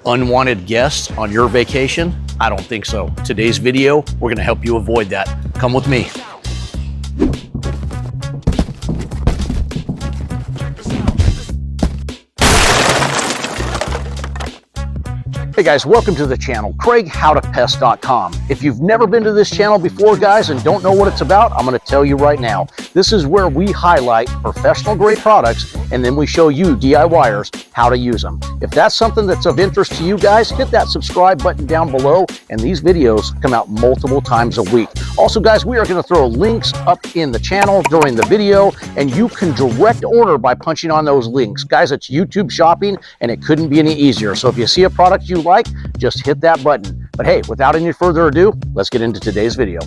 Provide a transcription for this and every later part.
Unwanted guests on your vacation? I don't think so. Today's video, we're gonna help you avoid that. Come with me. Hey guys, welcome to the channel, howtopest.com. If you've never been to this channel before, guys, and don't know what it's about, I'm going to tell you right now. This is where we highlight professional grade products, and then we show you DIYers how to use them. If that's something that's of interest to you guys, hit that subscribe button down below, and these videos come out multiple times a week. Also, guys, we are going to throw links up in the channel during the video, and you can direct order by punching on those links. Guys, it's YouTube shopping, and it couldn't be any easier. So if you see a product you like, just hit that button. But hey, without any further ado, let's get into today's video.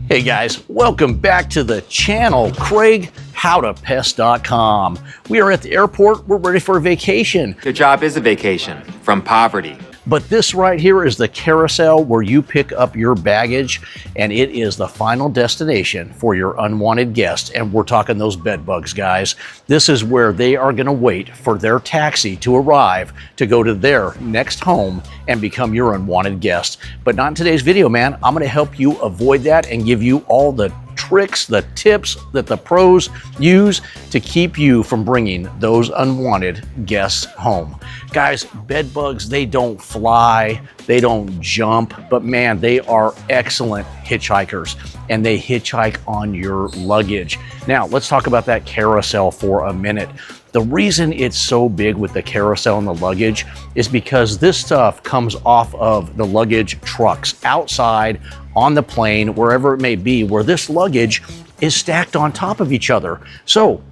Hey guys, welcome back to the channel, howtopest.com. We are at the airport. We're ready for a vacation. Your job is a vacation from poverty. But this right here is the carousel where you pick up your baggage, and it is the final destination for your unwanted guests. And we're talking those bed bugs, guys. This is where they are going to wait for their taxi to arrive to go to their next home and become your unwanted guest. But not in today's video, man. I'm going to help you avoid that and give you all the tricks, the tips that the pros use to keep you from bringing those unwanted guests home. Guys, bed bugs, they don't fly, they don't jump, but man, they are excellent hitchhikers, and they hitchhike on your luggage. Now, let's talk about that carousel for a minute. The reason it's so big with the carousel and the luggage is because this stuff comes off of the luggage trucks outside on the plane, wherever it may be, where this luggage is stacked on top of each other. So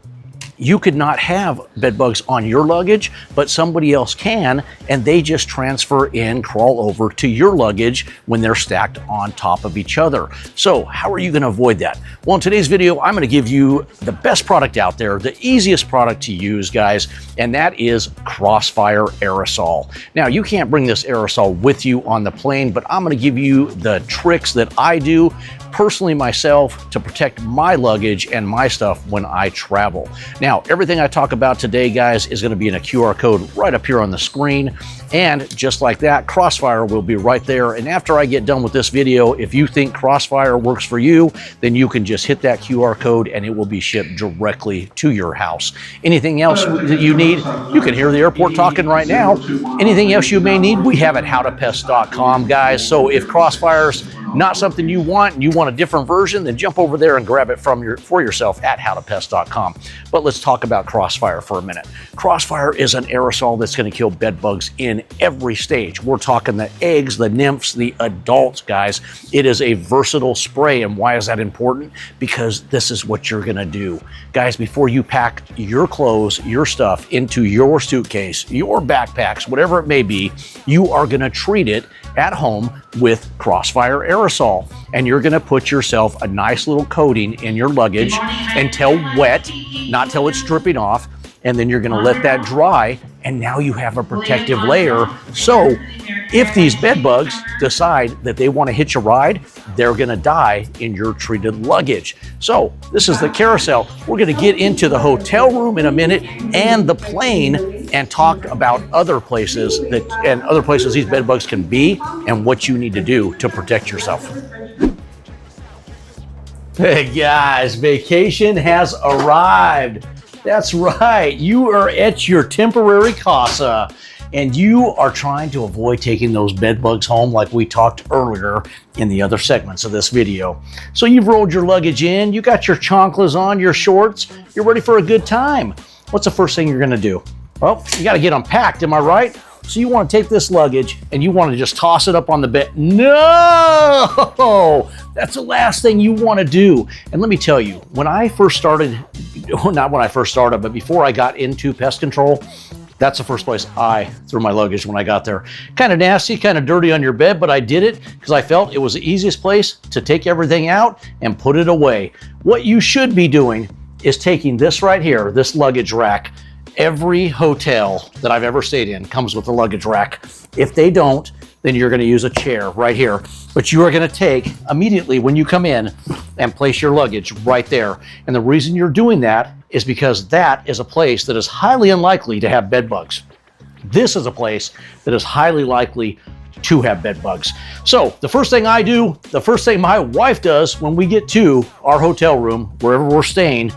you could not have bed bugs on your luggage, but somebody else can, and they just transfer in, crawl over to your luggage when they're stacked on top of each other. So how are you going to avoid that? Well, in today's video, I'm going to give you the best product out there, the easiest product to use, guys, and that is Crossfire aerosol. Now, you can't bring this aerosol with you on the plane, but I'm going to give you the tricks that I do personally myself to protect my luggage and my stuff when I travel. Now, everything I talk about today, guys, is going to be in a QR code right up here on the screen. And just like that, Crossfire will be right there. And after I get done with this video, if you think Crossfire works for you, then you can just hit that QR code and it will be shipped directly to your house. Anything else that you need, you can hear the airport talking right now. Anything else you may need, we have at howtopest.com, guys. So if Crossfire's not something you want and you want a different version, then jump over there and grab it for yourself at howtopest.com. But let's talk about Crossfire for a minute. Crossfire is an aerosol that's going to kill bed bugs in every stage. We're talking the eggs, the nymphs, the adults, guys. It is a versatile spray. And why is that important? Because this is what you're going to do. Guys, before you pack your clothes, your stuff into your suitcase, your backpacks, whatever it may be, you are going to treat it at home with Crossfire aerosol. And you're going to put yourself a nice little coating in your luggage until wet, not till it's dripping off. And then you're going to let that dry, and now you have a protective layer. So if these bed bugs decide that they want to hitch a ride, they're going to die in your treated luggage. So this is the carousel. We're going to get into the hotel room in a minute and the plane and talk about other places these bed bugs can be and what you need to do to protect yourself. Hey guys, vacation has arrived. That's right, you are at your temporary casa and you are trying to avoid taking those bed bugs home like we talked earlier in the other segments of this video. So you've rolled your luggage in, you got your chanclas on, your shorts, you're ready for a good time. What's the first thing you're gonna do? Well, you gotta get unpacked, am I right? So you wanna take this luggage and you wanna just toss it up on the bed. No! That's the last thing you wanna do. And let me tell you, when I first started, not when I first started, but before I got into pest control, that's the first place I threw my luggage when I got there. Kind of nasty, kind of dirty on your bed, but I did it because I felt it was the easiest place to take everything out and put it away. What you should be doing is taking this right here, this luggage rack. Every hotel that I've ever stayed in comes with a luggage rack. If they don't, then you're going to use a chair right here. But you are going to take immediately when you come in and place your luggage right there. And the reason you're doing that is because that is a place that is highly unlikely to have bed bugs. This is a place that is highly likely to have bed bugs. So the first thing I do, the first thing my wife does when we get to our hotel room, wherever we're staying,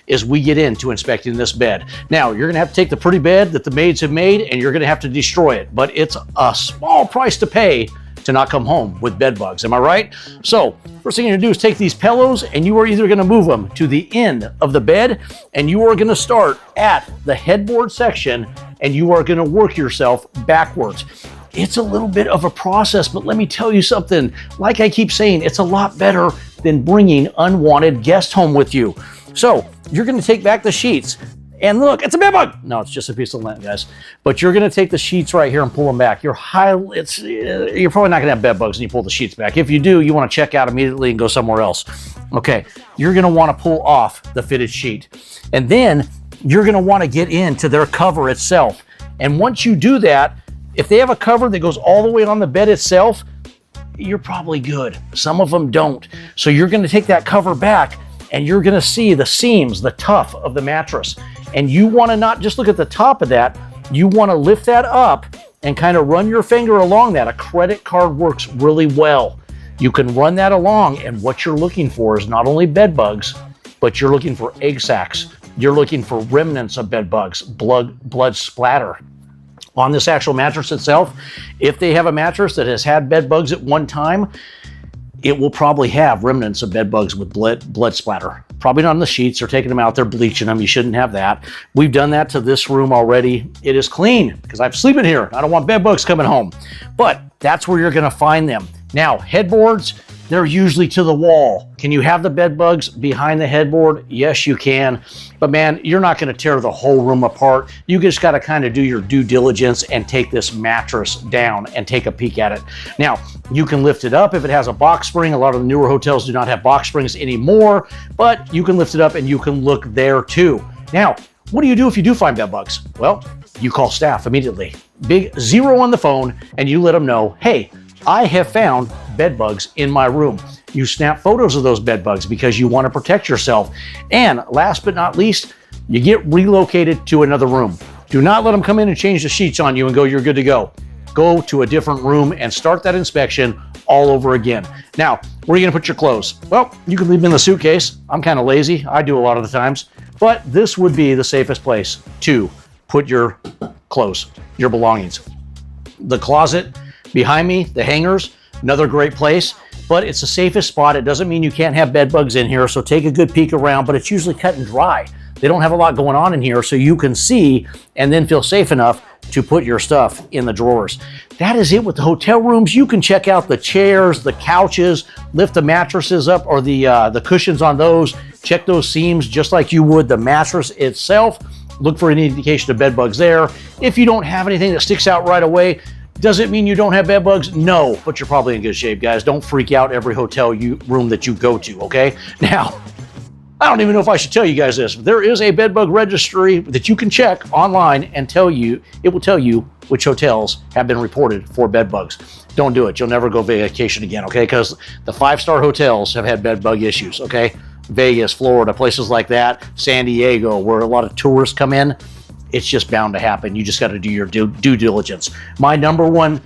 is we get into inspecting this bed. Now, you're gonna have to take the pretty bed that the maids have made and you're gonna have to destroy it, but it's a small price to pay to not come home with bed bugs. Am I right? So first thing you're gonna do is take these pillows and you are either gonna move them to the end of the bed and you are gonna start at the headboard section and you are gonna work yourself backwards. It's a little bit of a process, but let me tell you something. Like I keep saying, it's a lot better than bringing unwanted guests home with you. So you're gonna take back the sheets and look, it's a bed bug. No, it's just a piece of lint, guys. But you're gonna take the sheets right here and pull them back. You're probably not gonna have bed bugs when you pull the sheets back. If you do, you wanna check out immediately and go somewhere else. Okay, you're gonna wanna pull off the fitted sheet. And then you're gonna wanna get into their cover itself. And once you do that, if they have a cover that goes all the way on the bed itself, you're probably good. Some of them don't. So you're gonna take that cover back and you're gonna see the seams, the tuff of the mattress. And you wanna not just look at the top of that, you wanna lift that up and kind of run your finger along that. A credit card works really well. You can run that along and what you're looking for is not only bed bugs, but you're looking for egg sacs. You're looking for remnants of bed bugs, blood splatter. On this actual mattress itself, if they have a mattress that has had bed bugs at one time, it will probably have remnants of bed bugs with blood splatter. Probably not on the sheets. They're taking them out, they're bleaching them. You shouldn't have that. We've done that to this room already. It is clean because I'm sleeping here. I don't want bed bugs coming home. But that's where you're gonna find them. Now, headboards, they're usually to the wall. Can you have the bed bugs behind the headboard? Yes, you can. But man, you're not gonna tear the whole room apart. You just gotta kind of do your due diligence and take this mattress down and take a peek at it. Now, you can lift it up if it has a box spring. A lot of the newer hotels do not have box springs anymore, but you can lift it up and you can look there too. Now, what do you do if you do find bed bugs? Well, you call staff immediately. Big 0 on the phone and you let them know, hey, I have found bed bugs in my room. You snap photos of those bed bugs because you want to protect yourself. And last but not least, you get relocated to another room. Do not let them come in and change the sheets on you and go, you're good to go. Go to a different room and start that inspection all over again. Now, where are you gonna put your clothes? Well, you can leave them in the suitcase. I'm kind of lazy. I do a lot of the times, but this would be the safest place to put your clothes, your belongings. The closet behind me, the hangers, another great place, but it's the safest spot. It doesn't mean you can't have bed bugs in here, so take a good peek around, but it's usually cut and dry. They don't have a lot going on in here, so you can see and then feel safe enough to put your stuff in the drawers. That is it with the hotel rooms. You can check out the chairs, the couches, lift the mattresses up or the cushions on those, check those seams just like you would the mattress itself. Look for any indication of bed bugs there. If you don't have anything that sticks out right away, does it mean you don't have bed bugs? No, but you're probably in good shape, guys. Don't freak out every hotel room that you go to, okay? Now, I don't even know if I should tell you guys this, but there is a bed bug registry that you can check online and it will tell you which hotels have been reported for bed bugs. Don't do it. You'll never go vacation again, okay? Because the 5-star hotels have had bed bug issues, okay? Vegas, Florida, places like that, San Diego, where a lot of tourists come in, it's just bound to happen. You just got to do your due diligence. My number one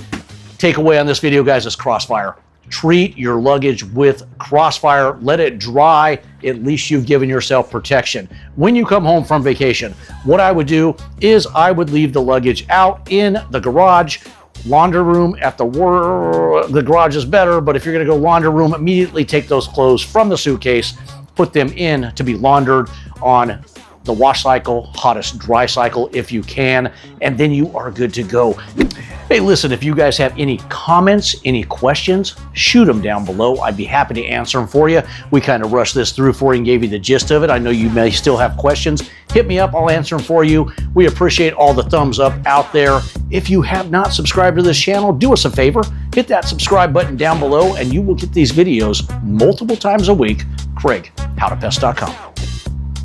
takeaway on this video, guys, is Crossfire. Treat your luggage with Crossfire. Let it dry. At least you've given yourself protection. When you come home from vacation, what I would do is I would leave the luggage out in the garage. Laundry room at the garage is better, but if you're going to go laundry room, immediately take those clothes from the suitcase, put them in to be laundered on the wash cycle, hottest dry cycle if you can, and then you are good to go. Hey, listen, if you guys have any comments, any questions, shoot them down below. I'd be happy to answer them for you. We kind of rushed this through for you and gave you the gist of it. I know you may still have questions. Hit me up, I'll answer them for you. We appreciate all the thumbs up out there. If you have not subscribed to this channel, do us a favor, hit that subscribe button down below and you will get these videos multiple times a week. Craig, howtopest.com.